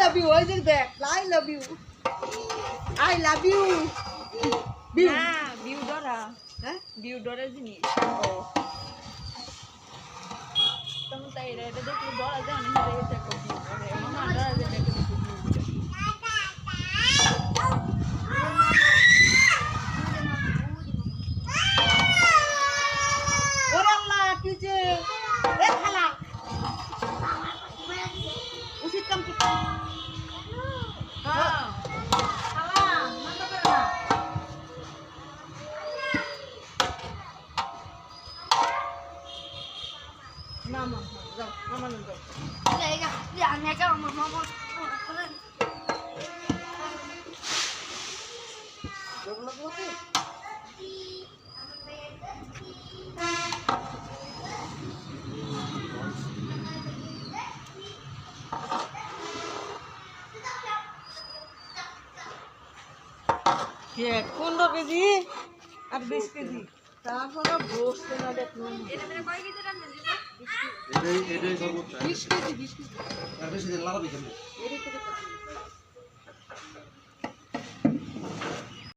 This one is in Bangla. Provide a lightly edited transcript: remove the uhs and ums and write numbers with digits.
love you. What is that? I love you. I love you. View. হ্যাঁ ভিউ ডরা হ্যাঁ ভিউ ডরা জিনিস ও তখন তাই এটা দেখলে ডরা যায় অনেক হয়ে যায় ভিউ ডরে মামা ডরা যায় দেখে ভিউ ওরে আল্লাহ কি যে এ খালা উচিত কাম কি হ্যাঁ খালা মাথা করে না মামা যাও মামা যাও কেক 15 কেজি আর 20 কেজি তারপরে গোস্ত না দেখলাম এটা মানে কয় কেজি রান্না দিব এটাই সর্বোচ্চ 20 কেজি আর বেশি দিন লাগাবি কেন এর থেকে